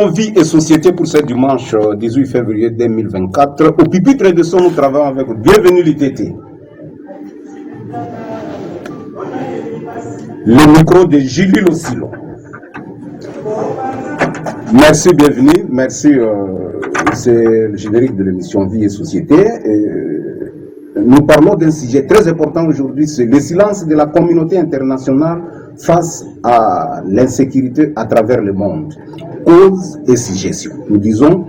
Vie et Société pour ce dimanche 18 février 2024. Au pupitre de son, nous travaillons avec vous. Bienvenue l'ITT. Le micro de Julie Losilo. Merci, bienvenue. Merci, c'est le générique de l'émission Vie et Société. Nous parlons d'un sujet très important aujourd'hui, c'est le silence de la communauté internationale face à l'insécurité à travers le monde. Cause et suggestion. Nous disons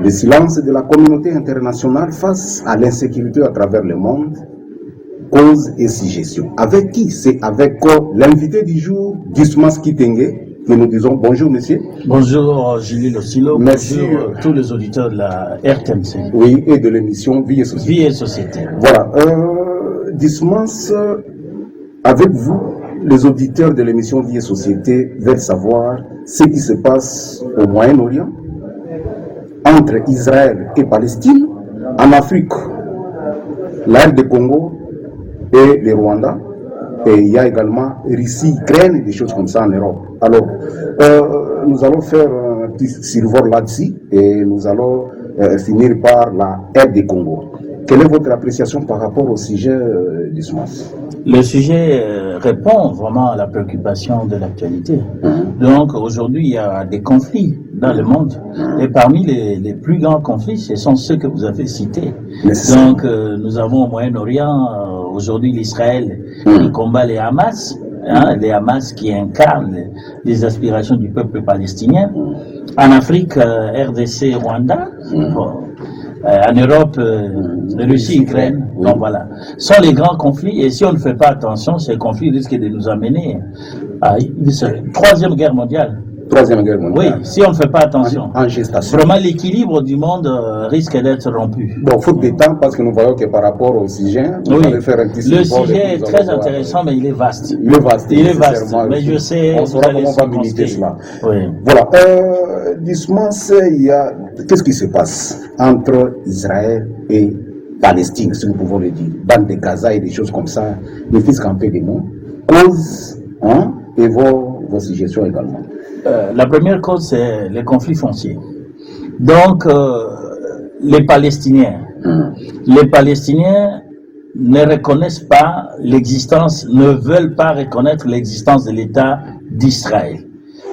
le silence de la communauté internationale face à l'insécurité à travers le monde. Cause et suggestion. Avec qui? C'est avec l'invité du jour, Dismas Kitenge, que nous disons bonjour monsieur. Bonjour Julie Losilo. Merci. Bonjour tous les auditeurs de la RTMC. Oui, et de l'émission Vie et Société. Vie et Société. Voilà. Dismas, avec vous, les auditeurs de l'émission Vie et Société veulent savoir ce qui se passe au Moyen-Orient, entre Israël et Palestine, en Afrique, l'ère du Congo et le Rwanda, et il y a également Russie, Ukraine, des choses comme ça en Europe. Alors, nous allons faire un petit survol là-dessus et nous allons finir par la ère du Congo. Quelle est votre appréciation par rapport au sujet d'Ismas? Le sujet répond vraiment à la préoccupation de l'actualité. Donc aujourd'hui, il y a des conflits dans le monde. Et parmi les plus grands conflits, ce sont ceux que vous avez cités. Donc nous avons au Moyen-Orient, aujourd'hui l'Israël qui combat les Hamas. Les Hamas qui incarnent les aspirations du peuple palestinien. En Afrique, RDC, Rwanda. En Europe, Russie, Ukraine. Donc voilà. Ce sont les grands conflits et si on ne fait pas attention, ces conflits risquent de nous amener à une troisième guerre mondiale. Troisième guerre mondiale. Oui, si on ne fait pas attention. En gestation. Vraiment, l'équilibre du monde risque d'être rompu. Bon, faute de temps, parce que nous voyons que par rapport au sujet, oui, le sujet est très intéressant, mais il est vaste. Il est vaste. Il est vaste, mais je sais. On saura comment on va militer cela. Oui. Voilà. Dis-moi, qu'est-ce qui se passe entre Israël et Palestine, si nous pouvons le dire, bande de Gaza et des choses comme ça, les fils campés des noms, cause et vos suggestions également. La première cause, c'est les conflits fonciers. Donc, les Palestiniens ne reconnaissent pas l'existence, ne veulent pas reconnaître l'existence de l'État d'Israël.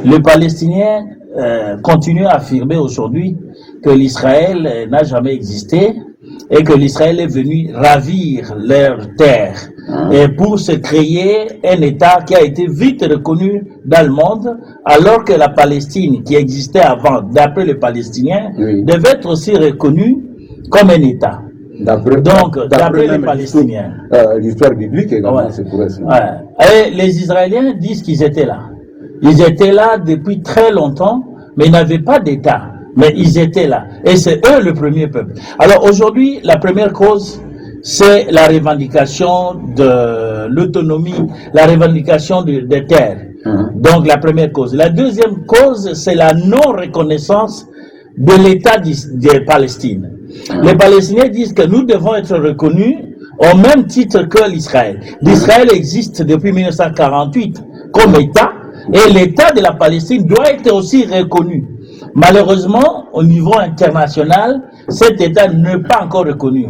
Les Palestiniens continuent à affirmer aujourd'hui que l'Israël n'a jamais existé et que l'Israël est venu ravir leurs terres et pour se créer un État qui a été vite reconnu dans le monde, alors que la Palestine, qui existait avant, d'après les Palestiniens, devait être aussi reconnue comme un État. D'après les Palestiniens. L'histoire biblique également, c'est pour ça. Et les Israéliens disent qu'ils étaient là. Ils étaient là depuis très longtemps, mais ils n'avaient pas d'État. Mais ils étaient là. Et c'est eux le premier peuple. Alors aujourd'hui, la première cause, c'est la revendication de l'autonomie, la revendication des terres. Donc la première cause. La deuxième cause, c'est la non-reconnaissance de l'État de Palestine. Les Palestiniens disent que nous devons être reconnus au même titre que l'Israël. L'Israël existe depuis 1948 comme État et l'État de la Palestine doit être aussi reconnu. Malheureusement, au niveau international, cet État n'est pas encore reconnu.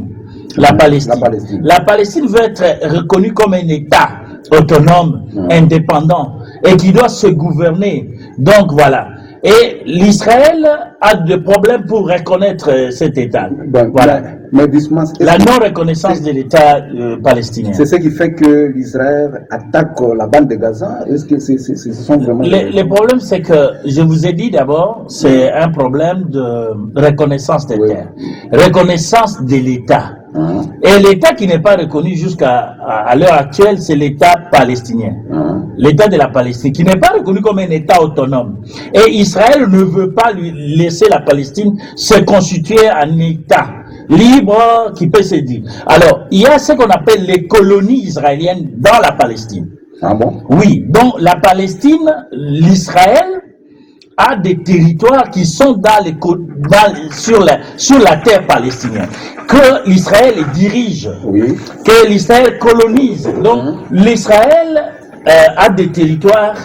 La Palestine veut être reconnue comme un État autonome, indépendant, et qui doit se gouverner. Donc voilà. Et l'Israël a des problèmes pour reconnaître cet État. Voilà. Mais la non-reconnaissance de l'État palestinien. C'est ce qui fait que l'Israël attaque la bande de Gaza. Est-ce que ce sont vraiment... Le problème, c'est que, je vous ai dit d'abord, c'est un problème de reconnaissance des terres. Reconnaissance de l'État. Et l'État qui n'est pas reconnu jusqu'à l'heure actuelle, c'est l'État palestinien. L'État de la Palestine, qui n'est pas reconnu comme un État autonome. Et Israël ne veut pas lui laisser la Palestine se constituer en État libre qui peut se dire. Alors, il y a ce qu'on appelle les colonies israéliennes dans la Palestine. Ah bon? Oui, donc la Palestine, l'Israël a des territoires qui sont sur la terre palestinienne, que l'Israël dirige, que l'Israël colonise. Donc l'Israël a des territoires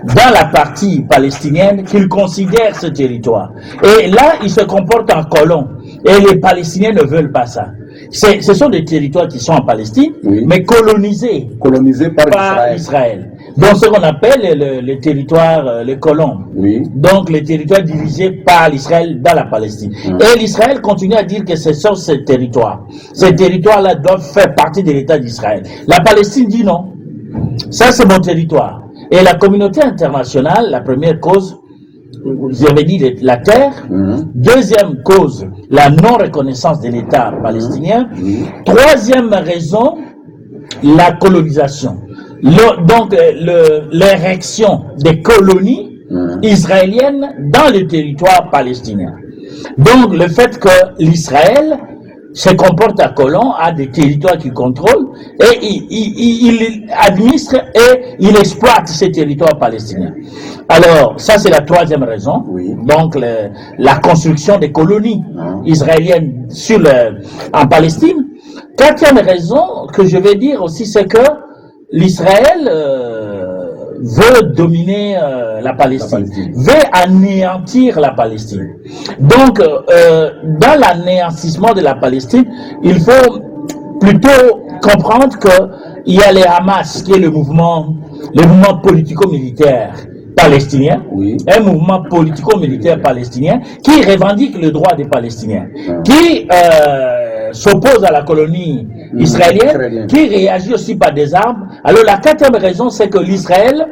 dans la partie palestinienne qu'ils considèrent ce territoire. Et là, ils se comportent en colons. Et les Palestiniens ne veulent pas ça. Ce sont des territoires qui sont en Palestine, oui, mais colonisés par Israël. Donc, ce qu'on appelle les territoires, les colons. Oui. Donc, les territoires divisés par l'Israël dans la Palestine. Et l'Israël continue à dire que ce sont ces territoires. Ces territoires-là doivent faire partie de l'État d'Israël. La Palestine dit non. Ça, c'est mon territoire. Et la communauté internationale, la première cause, vous avez dit la terre. Deuxième cause, la non-reconnaissance de l'État palestinien. Troisième raison, la colonisation. Donc, l'érection des colonies israéliennes dans le territoire palestinien. Donc, le fait que l'Israël se comporte à colon, a des territoires qu'il contrôle, et il administre et il exploite ces territoires palestiniens. Alors, ça c'est la troisième raison. Oui. Donc, la construction des colonies israéliennes en Palestine. Quatrième raison que je vais dire aussi, c'est que l'Israël veut dominer la Palestine, veut anéantir la Palestine. Donc, dans l'anéantissement de la Palestine, il faut plutôt comprendre qu'il y a les Hamas, qui est le mouvement politico-militaire palestinien, oui, un mouvement politico-militaire palestinien qui revendique le droit des Palestiniens, qui s'oppose à la colonie israélienne, qui réagit aussi par des armes. Alors la quatrième raison, c'est que l'Israël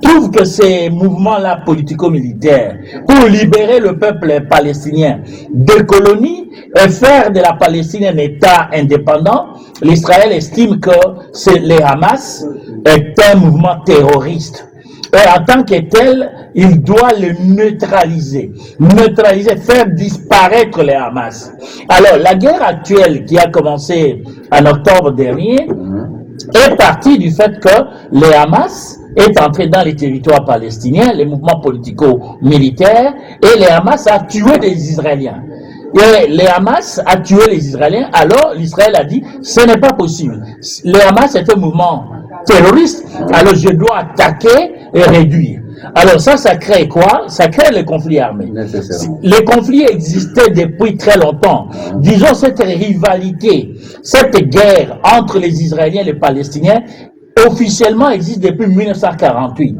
trouve que ces mouvements-là politico-militaires, pour libérer le peuple palestinien des colonies et faire de la Palestine un État indépendant, l'Israël estime que les Hamas est un mouvement terroriste. Et en tant que tel, il doit le neutraliser, faire disparaître les Hamas. Alors, la guerre actuelle qui a commencé en octobre dernier est partie du fait que les Hamas est entré dans les territoires palestiniens, les mouvements politico-militaires, et les Hamas a tué des Israéliens. Et les Hamas a tué les Israéliens, alors l'Israël a dit, ce n'est pas possible. Le Hamas est un mouvement terroriste, alors je dois attaquer et réduire. Alors ça crée quoi? Ça crée le conflit armé. Le conflit existait depuis très longtemps. Disons cette rivalité, cette guerre entre les Israéliens et les Palestiniens, officiellement existe depuis 1948.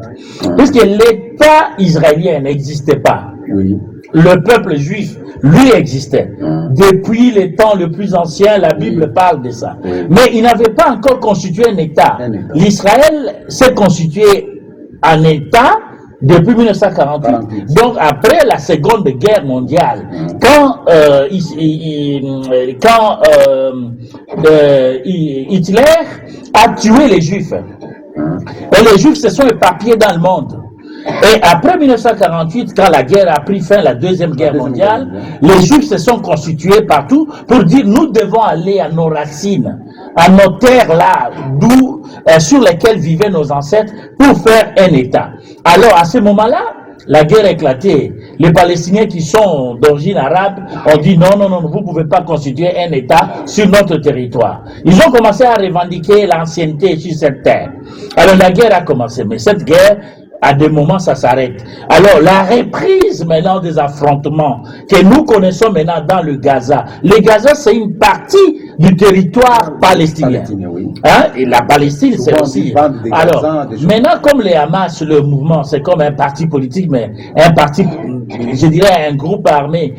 Puisque l'État israélien n'existait pas. Oui. Le peuple juif, lui, existait. Depuis les temps les plus anciens, la Bible parle de ça. Mais il n'avait pas encore constitué un État. L'Israël s'est constitué un État depuis 1948. Donc, après la Seconde Guerre mondiale, quand Hitler a tué les Juifs, et les Juifs se sont éparpillés dans le monde. Et après 1948, quand la guerre a pris fin, la Deuxième Guerre mondiale, les Juifs se sont constitués partout pour dire nous devons aller à nos racines, à nos terres là, sur lesquelles vivaient nos ancêtres, pour faire un État. Alors à ce moment-là, la guerre a éclaté. Les Palestiniens qui sont d'origine arabe ont dit non, vous ne pouvez pas constituer un État sur notre territoire. Ils ont commencé à revendiquer l'ancienneté sur cette terre. Alors la guerre a commencé, mais cette guerre, à des moments, ça s'arrête. Alors, la reprise maintenant des affrontements que nous connaissons maintenant dans le Gaza. Le Gaza, c'est une partie du territoire palestinien. Oui. Hein? Et la Palestine, c'est aussi... Alors, maintenant, comme les Hamas, le mouvement, c'est comme un parti politique, mais un parti, je dirais, un groupe armé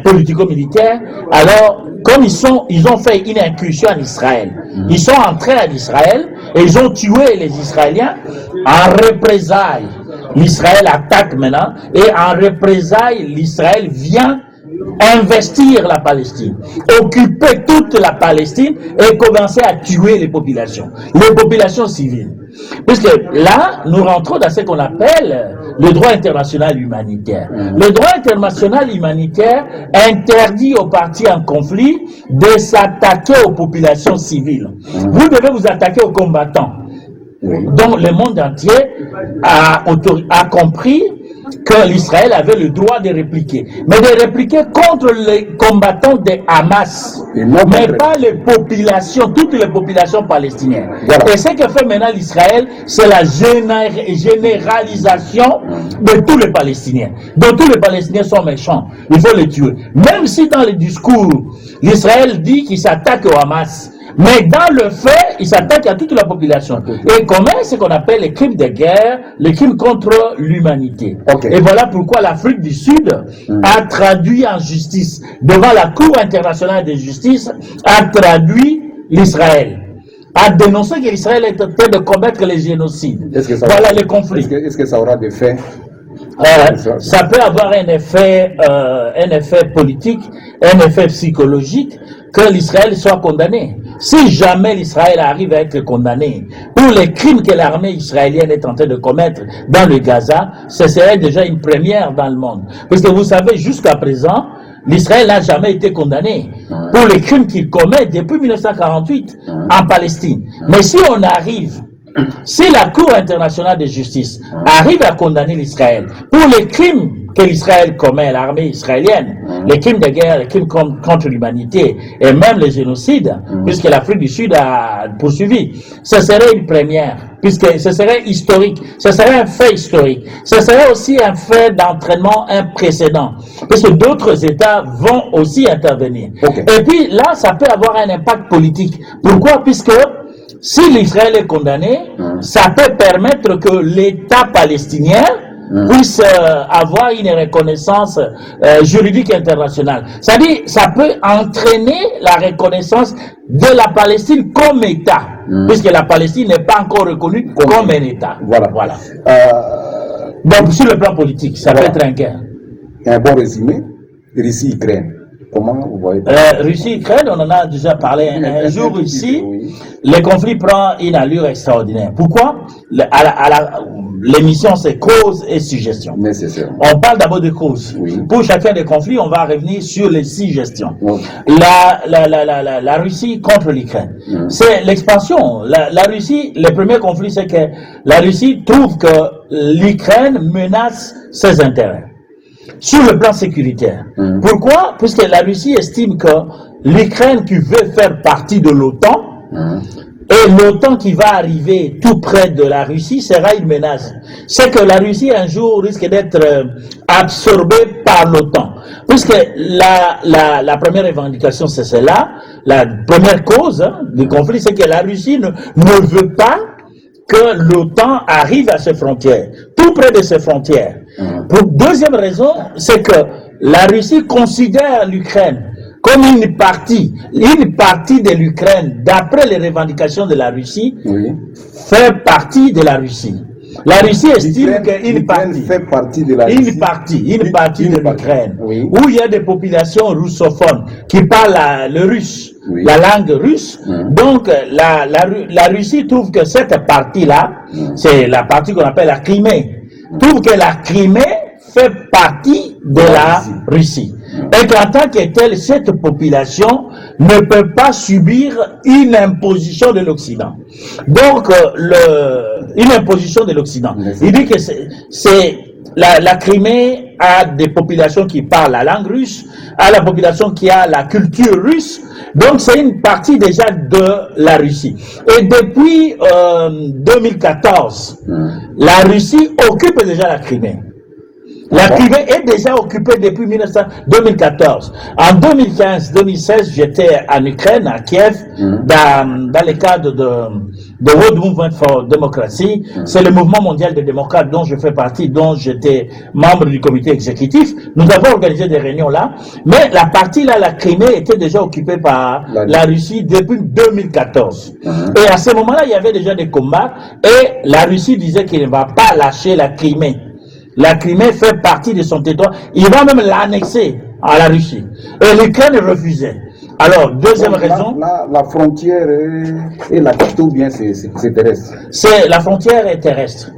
politico-militaire. Alors, comme ils ont fait une incursion en Israël, ils sont entrés en Israël et ils ont tué les Israéliens. En représailles, l'Israël attaque maintenant et en représailles, l'Israël vient investir la Palestine, occuper toute la Palestine et commencer à tuer les populations civiles. Puisque là, nous rentrons dans ce qu'on appelle le droit international humanitaire. Le droit international humanitaire interdit aux parties en conflit de s'attaquer aux populations civiles. Vous devez vous attaquer aux combattants. Donc le monde entier a compris que que l'Israël avait le droit de répliquer. Mais de répliquer contre les combattants de Hamas. Mais pas les populations, toutes les populations palestiniennes. Voilà. Et ce que fait maintenant l'Israël, c'est la généralisation de tous les Palestiniens. Donc tous les Palestiniens sont méchants. Il faut les tuer. Même si dans les discours, l'Israël dit qu'il s'attaque au Hamas. Mais dans le fait, il s'attaque à toute la population. Et commet ce qu'on appelle les crimes de guerre, les crimes contre l'humanité. Et voilà pourquoi l'Afrique du Sud a traduit en justice, devant la Cour internationale de justice, a traduit l'Israël. A dénoncé que l'Israël est en train de commettre les génocides. Voilà les conflits. Est-ce que ça aura des faits? Ça peut avoir un effet politique, un effet psychologique, que l'Israël soit condamné. Si jamais l'Israël arrive à être condamné pour les crimes que l'armée israélienne est en train de commettre dans le Gaza, ce serait déjà une première dans le monde. Parce que vous savez, jusqu'à présent, l'Israël n'a jamais été condamné pour les crimes qu'il commet depuis 1948 en Palestine. Mais si on arrive, si la Cour internationale de justice arrive à condamner l'Israël pour les crimes que l'Israël commet, l'armée israélienne, les crimes de guerre, les crimes contre l'humanité et même les génocides, puisque l'Afrique du Sud a poursuivi, ce serait une première, puisque ce serait historique, ce serait un fait historique, ce serait aussi un fait d'entraînement, un précédent, puisque d'autres États vont aussi intervenir. Et puis là, ça peut avoir un impact politique. Pourquoi? Puisque si l'Israël est condamné, ça peut permettre que l'État palestinien puisse avoir une reconnaissance juridique internationale. C'est-à-dire, ça peut entraîner la reconnaissance de la Palestine comme État, puisque la Palestine n'est pas encore reconnue comme un État. Voilà. Donc, sur le plan politique, ça peut être un gain. Un bon résumé, Russie-Ukraine. Comment vous voyez Russie-Ukraine, on en a déjà parlé un jour ici. Le conflit prend une allure extraordinaire. Pourquoi? L'émission, c'est cause et suggestion. On parle d'abord de cause. Pour chacun des conflits, on va revenir sur les suggestions. La Russie contre l'Ukraine. C'est l'expansion. La Russie, le premier conflit, c'est que la Russie trouve que l'Ukraine menace ses intérêts. Sur le plan sécuritaire. Pourquoi? Puisque la Russie estime que l'Ukraine qui veut faire partie de l'OTAN, et l'OTAN qui va arriver tout près de la Russie sera une menace. C'est que la Russie un jour risque d'être absorbée par l'OTAN. Puisque la première revendication c'est celle-là, la première cause du conflit c'est que la Russie ne veut pas que l'OTAN arrive à ses frontières, tout près de ses frontières. Pour deuxième raison, c'est que la Russie considère l'Ukraine comme une partie de l'Ukraine, d'après les revendications de la Russie, fait partie de la Russie. La Russie estime qu'une partie fait partie de la Russie. Une partie de l'Ukraine, où il y a des populations russophones qui parlent le russe, la langue russe. Donc, la Russie trouve que cette partie-là, c'est la partie qu'on appelle la Crimée, trouve que la Crimée fait partie de la Russie. Et qu'en tant que telle, cette population ne peut pas subir une imposition de l'Occident. Donc, une imposition de l'Occident. Il dit que c'est la Crimée a des populations qui parlent la langue russe, a la population qui a la culture russe. Donc, c'est une partie déjà de la Russie. Et depuis 2014, la Russie occupe déjà la Crimée. La Crimée est déjà occupée depuis 2014. En 2015-2016, j'étais en Ukraine, à Kiev, dans le cadre de World Movement for Democracy. C'est le mouvement mondial des démocrates dont je fais partie, dont j'étais membre du comité exécutif. Nous avons organisé des réunions là. Mais la partie là, la Crimée, était déjà occupée par la Russie depuis 2014. Et à ce moment-là, il y avait déjà des combats. Et la Russie disait qu'il ne va pas lâcher la Crimée. La Crimée fait partie de son territoire. Il va même l'annexer à la Russie. Et l'Ukraine refusait. Alors, deuxième raison... La frontière est la côte ou bien c'est terrestre? La frontière est terrestre.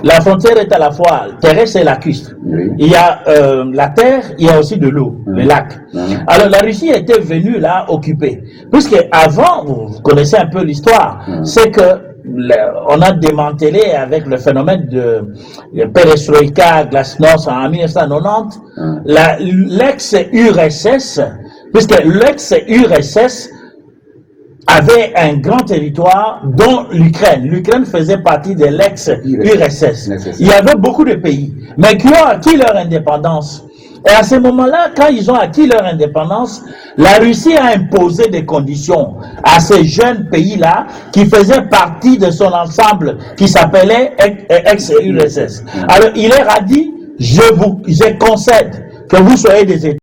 La frontière est à la fois terrestre et lacustre. Il y a la terre, il y a aussi de l'eau, le lac. Alors, la Russie était venue là occuper. Puisque avant, vous connaissez un peu l'histoire, c'est que on a démantelé avec le phénomène de perestroïka, glasnost en 1990, l'ex-URSS, puisque l'ex-URSS avait un grand territoire dont l'Ukraine. L'Ukraine faisait partie de l'ex-URSS. Il y avait beaucoup de pays, mais qui ont acquis leur indépendance. Et à ce moment-là, quand ils ont acquis leur indépendance, la Russie a imposé des conditions à ces jeunes pays-là qui faisaient partie de son ensemble qui s'appelait ex-URSS. Alors, il leur a dit, je concède que vous soyez des États